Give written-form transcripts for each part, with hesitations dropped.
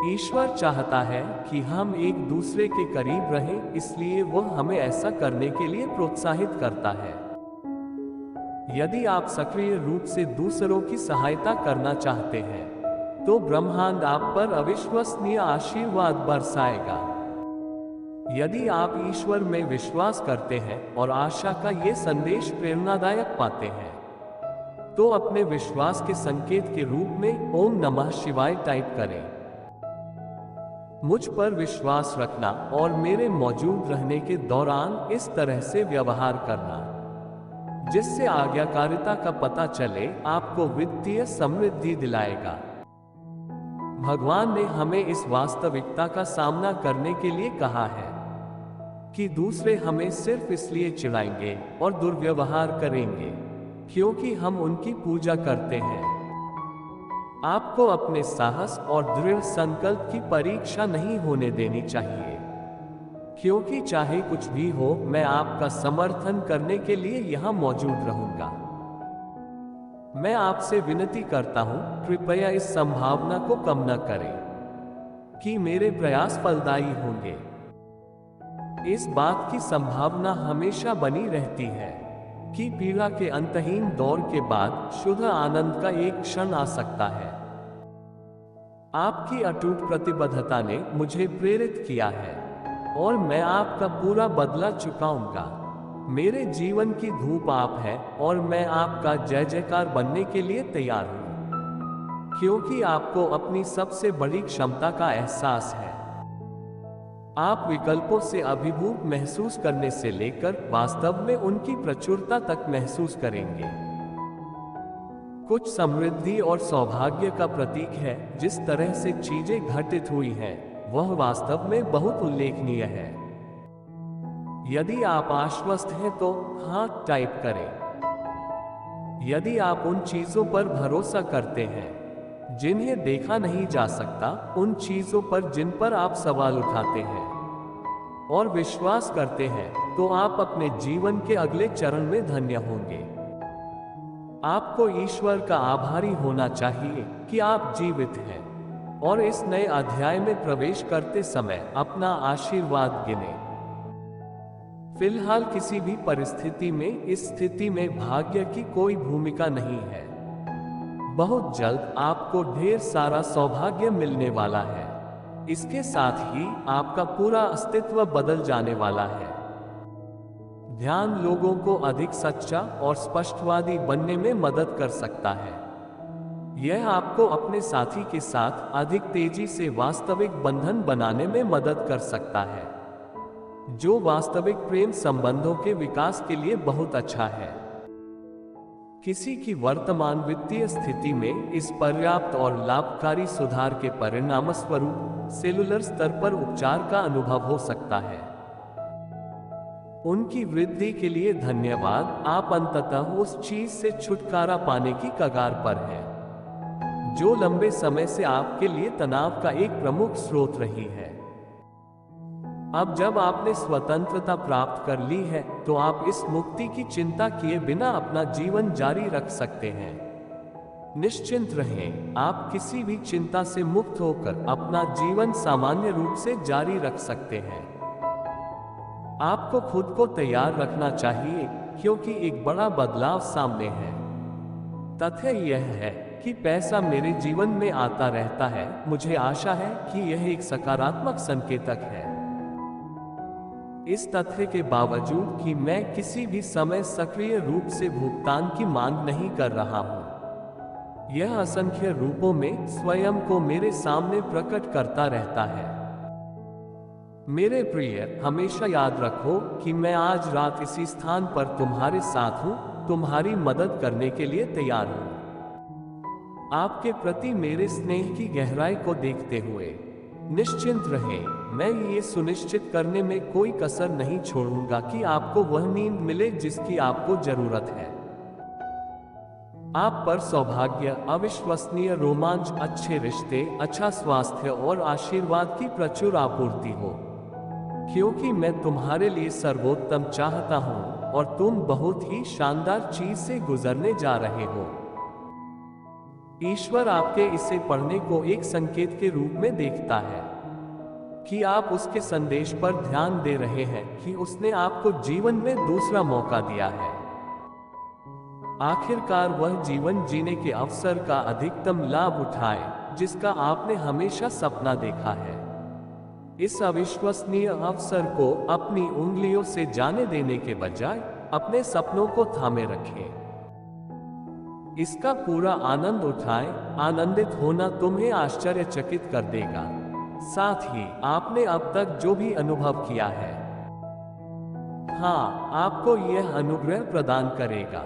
ईश्वर चाहता है कि हम एक दूसरे के करीब रहें, इसलिए वह हमें ऐसा करने के लिए प्रोत्साहित करता है। यदि आप सक्रिय रूप से दूसरों की सहायता करना चाहते हैं, तो ब्रह्मांड आप पर अविश्वसनीय आशीर्वाद बरसाएगा। यदि आप ईश्वर में विश्वास करते हैं और आशा का ये संदेश प्रेरणादायक पाते हैं, तो अपने विश्वास के संकेत के रूप में ओम नमः शिवाय टाइप करें। मुझ पर विश्वास रखना और मेरे मौजूद रहने के दौरान इस तरह से व्यवहार करना जिससे आज्ञाकारिता का पता चले, आपको वित्तीय समृद्धि दिलाएगा। भगवान ने हमें इस वास्तविकता का सामना करने के लिए कहा है कि दूसरे हमें सिर्फ इसलिए चिढ़ाएंगे और दुर्व्यवहार करेंगे क्योंकि हम उनकी पूजा करते हैं। आपको अपने साहस और दृढ़ संकल्प की परीक्षा नहीं होने देनी चाहिए, क्योंकि चाहे कुछ भी हो, मैं आपका समर्थन करने के लिए यहां मौजूद रहूंगा। मैं आपसे विनती करता हूं, कृपया इस संभावना को कम न करें कि मेरे प्रयास फलदायी होंगे। इस बात की संभावना हमेशा बनी रहती है कि पीड़ा के अंतहीन दौर के बाद शुद्ध आनंद का एक क्षण आ सकता है। आपकी अटूट प्रतिबद्धता ने मुझे प्रेरित किया है और मैं आपका पूरा बदला चुकाऊंगा। मेरे जीवन की धूप आप है और मैं आपका जय जयकार बनने के लिए तैयार हूं, क्योंकि आपको अपनी सबसे बड़ी क्षमता का एहसास है। आप विकल्पों से अभिभूत महसूस करने से लेकर वास्तव में उनकी प्रचुरता तक महसूस करेंगे। कुछ समृद्धि और सौभाग्य का प्रतीक है। जिस तरह से चीजें घटित हुई हैं, वह वास्तव में बहुत उल्लेखनीय है। यदि आप आश्वस्त हैं तो हाँ टाइप करें। यदि आप उन चीजों पर भरोसा करते हैं जिन्हें देखा नहीं जा सकता, उन चीजों पर जिन पर आप सवाल उठाते हैं और विश्वास करते हैं, तो आप अपने जीवन के अगले चरण में धन्य होंगे। आपको ईश्वर का आभारी होना चाहिए कि आप जीवित हैं और इस नए अध्याय में प्रवेश करते समय अपना आशीर्वाद गिने। फिलहाल किसी भी परिस्थिति में इस स्थिति में भाग्य की कोई भूमिका नहीं है। बहुत जल्द आपको ढेर सारा सौभाग्य मिलने वाला है। इसके साथ ही आपका पूरा अस्तित्व बदल जाने वाला है। ध्यान लोगों को अधिक सच्चा और स्पष्टवादी बनने में मदद कर सकता है। यह आपको अपने साथी के साथ अधिक तेजी से वास्तविक बंधन बनाने में मदद कर सकता है, जो वास्तविक प्रेम संबंधों के विकास के लिए बहुत अच्छा है। किसी की वर्तमान वित्तीय स्थिति में इस पर्याप्त और लाभकारी सुधार के परिणामस्वरूप सेलुलर स्तर पर उपचार का अनुभव हो सकता है। उनकी वृद्धि के लिए धन्यवाद। आप अंततः उस चीज से छुटकारा पाने की कगार पर हैं, जो लंबे समय से आपके लिए तनाव का एक प्रमुख स्रोत रही है। अब जब आपने स्वतंत्रता प्राप्त कर ली है, तो आप इस मुक्ति की चिंता किए बिना अपना जीवन जारी रख सकते हैं। निश्चिंत रहें, आप किसी भी चिंता से मुक्त होकर अपना जीवन सामान्य रूप से जारी रख सकते हैं। आपको खुद को तैयार रखना चाहिए, क्योंकि एक बड़ा बदलाव सामने है। तथ्य यह है कि पैसा मेरे जीवन में आता रहता है। मुझे आशा है कि यह एक सकारात्मक संकेतक है। इस तथ्य के बावजूद कि मैं किसी भी समय सक्रिय रूप से भुगतान की मांग नहीं कर रहा हूं, यह असंख्य रूपों में स्वयं को मेरे सामने प्रकट करता रहता है। मेरे प्रिय, हमेशा याद रखो कि मैं आज रात इसी स्थान पर तुम्हारे साथ हूं, तुम्हारी मदद करने के लिए तैयार हूं। आपके प्रति मेरे स्नेह की गहराई को देखते हुए निश्चिंत रहें। मैं ये सुनिश्चित करने में कोई कसर नहीं छोड़ूंगा कि आपको वह नींद मिले जिसकी आपको जरूरत है। आप पर सौभाग्य, अविश्वसनीय रोमांच, अच्छे रिश्ते, अच्छा स्वास्थ्य और आशीर्वाद की प्रचुर आपूर्ति हो, क्योंकि मैं तुम्हारे लिए सर्वोत्तम चाहता हूं और तुम बहुत ही शानदार चीज से गुजरने जा रहे हो। ईश्वर आपके इसे पढ़ने को एक संकेत के रूप में देखता है कि आप उसके संदेश पर ध्यान दे रहे हैं कि उसने आपको जीवन में दूसरा मौका दिया है। आखिरकार वह जीवन जीने के अवसर का अधिकतम लाभ उठाए जिसका आपने हमेशा सपना देखा है। इस अविश्वसनीय अवसर को अपनी उंगलियों से जाने देने के बजाय अपने सपनों को थामे रखें। इसका पूरा आनंद उठाएं। आनंदित होना तुम्हें आश्चर्यचकित कर देगा। साथ ही आपने अब तक जो भी अनुभव किया है, हाँ, आपको यह अनुग्रह प्रदान करेगा।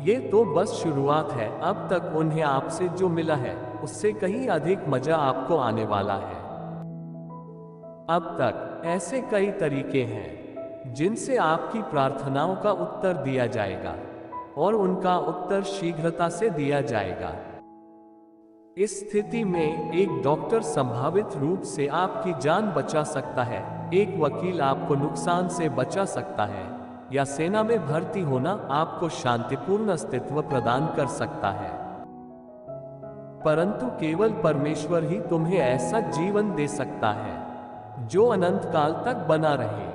ये तो बस शुरुआत है। अब तक उन्हें आपसे जो मिला है उससे कहीं अधिक मजा आपको आने वाला है। अब तक ऐसे कई तरीके हैं जिनसे आपकी प्रार्थनाओं का उत्तर दिया जाएगा और उनका उत्तर शीघ्रता से दिया जाएगा। इस स्थिति में एक डॉक्टर संभावित रूप से आपकी जान बचा सकता है, एक वकील आपको नुकसान से बचा सकता है, या सेना में भर्ती होना आपको शांतिपूर्ण अस्तित्व प्रदान कर सकता है। परंतु केवल परमेश्वर ही तुम्हें ऐसा जीवन दे सकता है जो अनंत काल तक बना रहे।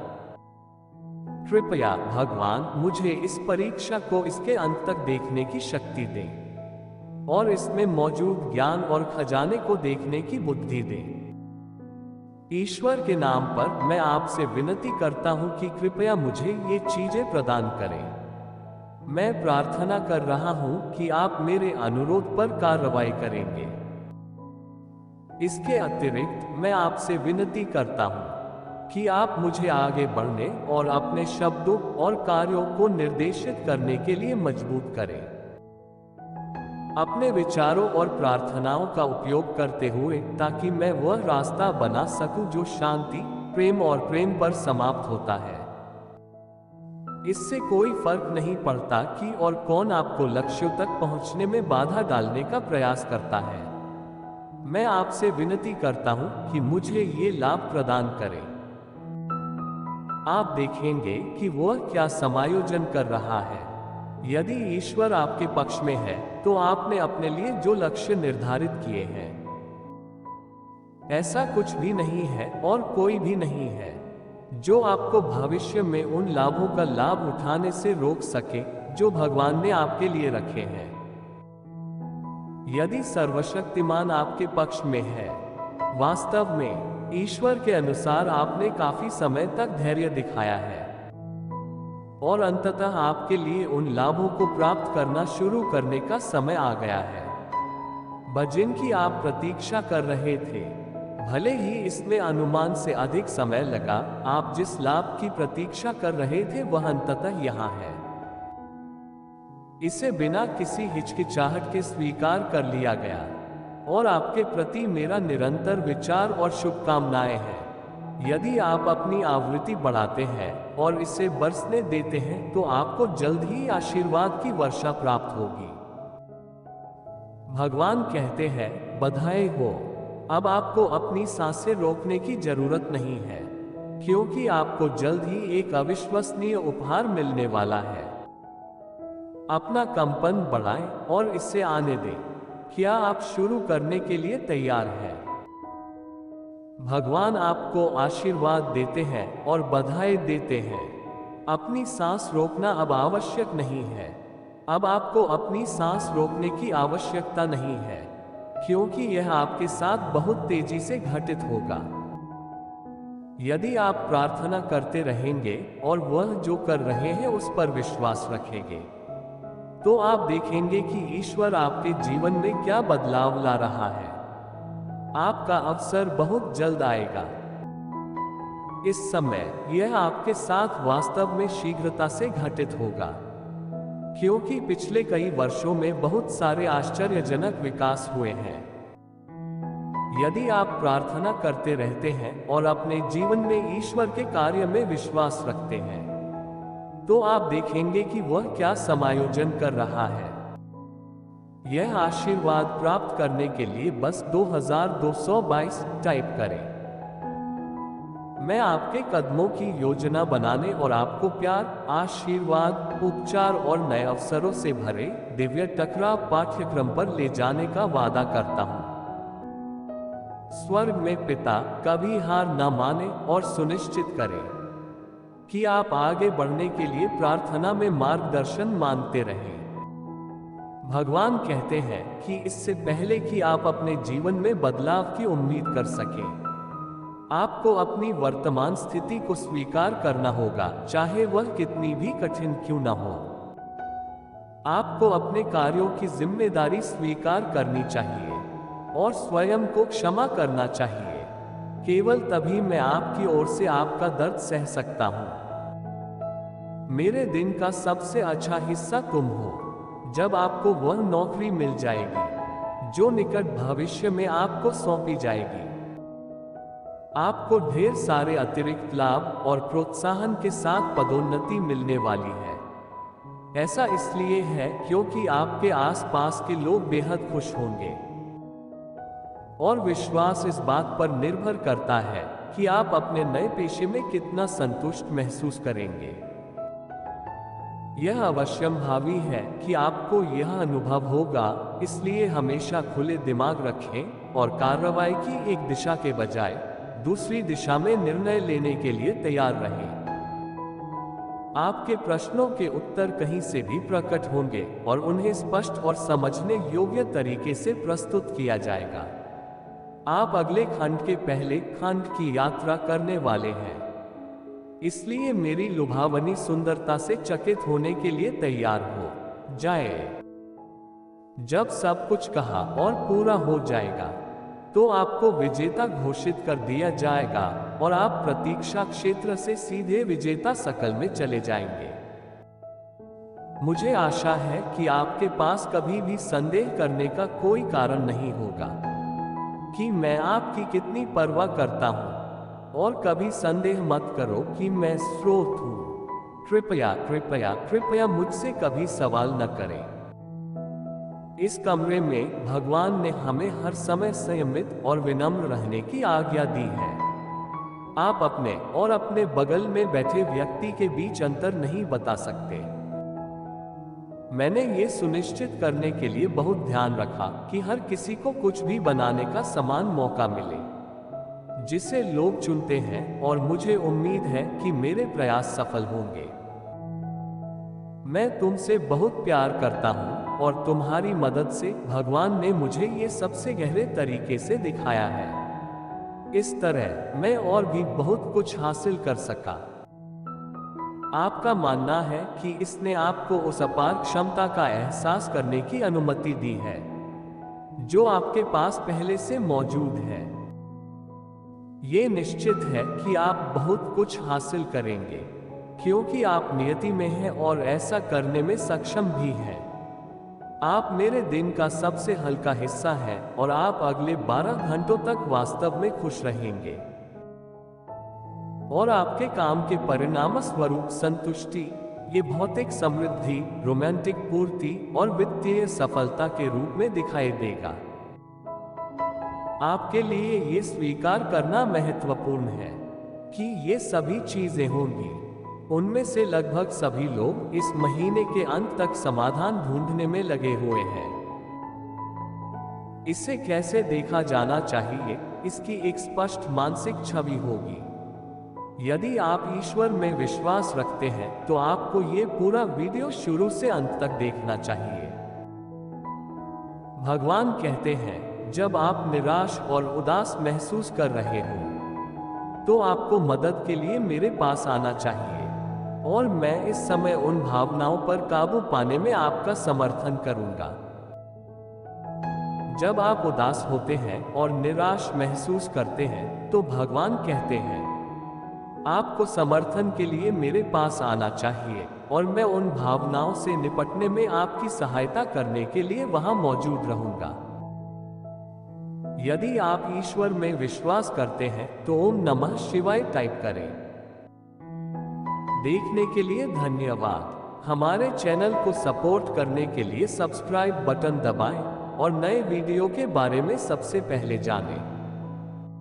कृपया भगवान मुझे इस परीक्षा को इसके अंत तक देखने की शक्ति दें और इसमें मौजूद ज्ञान और खजाने को देखने की बुद्धि दें। ईश्वर के नाम पर मैं आपसे विनती करता हूं कि कृपया मुझे ये चीजें प्रदान करें। मैं प्रार्थना कर रहा हूं कि आप मेरे अनुरोध पर कार्रवाई करेंगे। इसके अतिरिक्त मैं आपसे विनती करता हूं कि आप मुझे आगे बढ़ने और अपने शब्दों और कार्यों को निर्देशित करने के लिए मजबूत करें। अपने विचारों और प्रार्थनाओं का उपयोग करते हुए ताकि मैं वह रास्ता बना सकूं जो शांति, प्रेम और प्रेम पर समाप्त होता है। इससे कोई फर्क नहीं पड़ता कि और कौन आपको लक्ष्यों तक पहुंचने में बाधा डालने का प्रयास करता है। मैं आपसे विनती करता हूं कि मुझे ये लाभ प्रदान करें। आप देखेंगे कि वह क्या समायोजन कर रहा है। यदि ईश्वर आपके पक्ष में है तो आपने अपने लिए जो लक्ष्य निर्धारित किए हैं, ऐसा कुछ भी नहीं है और कोई भी नहीं है जो आपको भविष्य में उन लाभों का लाभ उठाने से रोक सके जो भगवान ने आपके लिए रखे हैं। यदि सर्वशक्तिमान आपके पक्ष में है, वास्तव में ईश्वर के अनुसार आपने काफी समय तक धैर्य दिखाया है और अंततः आपके लिए उन लाभों को प्राप्त करना शुरू करने का समय आ गया है जिनकी आप प्रतीक्षा कर रहे थे। भले ही इसमें अनुमान से अधिक समय लगा, आप जिस लाभ की प्रतीक्षा कर रहे थे वह अंततः यहाँ है। इसे बिना किसी हिचकिचाहट के स्वीकार कर लिया गया और आपके प्रति मेरा निरंतर विचार और शुभकामनाएं हैं। यदि आप अपनी आवृत्ति बढ़ाते हैं और इसे बरसने देते हैं तो आपको जल्द ही आशीर्वाद की वर्षा प्राप्त होगी। भगवान कहते हैं, बधाई हो, अब आपको अपनी सांसें रोकने की जरूरत नहीं है, क्योंकि आपको जल्द ही एक अविश्वसनीय उपहार मिलने वाला है। अपना कंपन बढ़ाएं और इसे आने दें। क्या आप शुरू करने के लिए तैयार हैं? भगवान आपको आशीर्वाद देते हैं और बधाई देते हैं। अपनी सांस रोकना अब आवश्यक नहीं है। अब आपको अपनी सांस रोकने की आवश्यकता नहीं है, क्योंकि यह आपके साथ बहुत तेजी से घटित होगा। यदि आप प्रार्थना करते रहेंगे और वह जो कर रहे हैं उस पर विश्वास रखेंगे, तो आप देखेंगे कि ईश्वर आपके जीवन में क्या बदलाव ला रहा है। आपका अवसर बहुत जल्द आएगा। इस समय यह आपके साथ वास्तव में शीघ्रता से घटित होगा, क्योंकि पिछले कई वर्षों में बहुत सारे आश्चर्यजनक विकास हुए हैं। यदि आप प्रार्थना करते रहते हैं और अपने जीवन में ईश्वर के कार्य में विश्वास रखते हैं, तो आप देखेंगे कि वह क्या समायोजन कर रहा है। यह आशीर्वाद प्राप्त करने के लिए बस 2222 टाइप करें। मैं आपके कदमों की योजना बनाने और आपको प्यार, आशीर्वाद, उपचार और नए अवसरों से भरे दिव्य टकराव पाठ्यक्रम पर ले जाने का वादा करता हूँ। स्वर्ग में पिता कभी हार न माने और सुनिश्चित करें कि आप आगे बढ़ने के लिए प्रार्थना में मार्गदर्शन मांगते रहें। भगवान कहते हैं कि इससे पहले कि आप अपने जीवन में बदलाव की उम्मीद कर सकें, आपको अपनी वर्तमान स्थिति को स्वीकार करना होगा, चाहे वह कितनी भी कठिन क्यों न हो। आपको अपने कार्यों की जिम्मेदारी स्वीकार करनी चाहिए और स्वयं को क्षमा करना चाहिए। केवल तभी मैं आपकी ओर से आपका दर्द सह सकता हूं। मेरे दिन का सबसे अच्छा हिस्सा तुम हो, जब आपको वह नौकरी मिल जाएगी जो निकट भविष्य में आपको सौंपी जाएगी। आपको ढेर सारे अतिरिक्त लाभ और प्रोत्साहन के साथ पदोन्नति मिलने वाली है। ऐसा इसलिए है क्योंकि आपके आसपास के लोग बेहद खुश होंगे और विश्वास इस बात पर निर्भर करता है कि आप अपने नए पेशे में कितना संतुष्ट महसूस करेंगे। यह अवश्यंभावी है कि आपको यह अनुभव होगा, इसलिए हमेशा खुले दिमाग रखें और कार्रवाई की एक दिशा के बजाय दूसरी दिशा में निर्णय लेने के लिए तैयार रहें। आपके प्रश्नों के उत्तर कहीं से भी प्रकट होंगे और उन्हें स्पष्ट और समझने योग्य तरीके से प्रस्तुत किया जाएगा। आप अगले खंड के पहले खंड की यात्रा करने वाले हैं, इसलिए मेरी लुभावनी सुंदरता से चकित होने के लिए तैयार हो जाए। जब सब कुछ कहा और पूरा हो जाएगा तो आपको विजेता घोषित कर दिया जाएगा और आप प्रतीक्षा क्षेत्र से सीधे विजेता शकल में चले जाएंगे। मुझे आशा है कि आपके पास कभी भी संदेह करने का कोई कारण नहीं होगा कि मैं आपकी कितनी परवाह करता हूं, और कभी संदेह मत करो कि मैं स्रोत हूं। कृपया कृपया कृपया मुझसे कभी सवाल न करें। इस कमरे में भगवान ने हमें हर समय संयमित और विनम्र रहने की आज्ञा दी है। आप अपने और अपने बगल में बैठे व्यक्ति के बीच अंतर नहीं बता सकते। मैंने ये सुनिश्चित करने के लिए बहुत ध्यान रखा कि हर किसी को कुछ भी बनाने का समान मौका मिले जिसे लोग चुनते हैं, और मुझे उम्मीद है कि मेरे प्रयास सफल होंगे। मैं तुमसे बहुत प्यार करता हूं और तुम्हारी मदद से भगवान ने मुझे ये सबसे गहरे तरीके से दिखाया है। इस तरह मैं और भी बहुत कुछ हासिल कर सका। आपका मानना है कि इसने आपको उस अपार क्षमता का एहसास करने की अनुमति दी है जो आपके पास पहले से मौजूद है। ये निश्चित है कि आप बहुत कुछ हासिल करेंगे क्योंकि आप नियति में हैं और ऐसा करने में सक्षम भी हैं। आप मेरे दिन का सबसे हल्का हिस्सा हैं और आप अगले 12 घंटों तक वास्तव में खुश रहेंगे और आपके काम के परिणाम स्वरूप संतुष्टि, ये भौतिक समृद्धि, रोमांटिक पूर्ति और वित्तीय सफलता के रूप में दिखाई देगा। आपके लिए ये स्वीकार करना महत्वपूर्ण है कि ये सभी चीजें होंगी। उनमें से लगभग सभी लोग इस महीने के अंत तक समाधान ढूंढने में लगे हुए हैं। इसे कैसे देखा जाना चाहिए, इसकी एक स्पष्ट मानसिक छवि होगी। यदि आप ईश्वर में विश्वास रखते हैं तो आपको ये पूरा वीडियो शुरू से अंत तक देखना चाहिए। भगवान कहते हैं, जब आप निराश और उदास महसूस कर रहे हो तो आपको मदद के लिए मेरे पास आना चाहिए और मैं इस समय उन भावनाओं पर काबू पाने में आपका समर्थन करूंगा। जब आप उदास होते हैं और निराश महसूस करते हैं तो भगवान कहते हैं, आपको समर्थन के लिए मेरे पास आना चाहिए और मैं उन भावनाओं से निपटने में आपकी सहायता करने के लिए वहां मौजूद रहूंगा। यदि आप ईश्वर में विश्वास करते हैं तो ओम नमः शिवाय टाइप करें। देखने के लिए धन्यवाद। हमारे चैनल को सपोर्ट करने के लिए सब्सक्राइब बटन दबाएं और नए वीडियो के बारे में सबसे पहले जानें।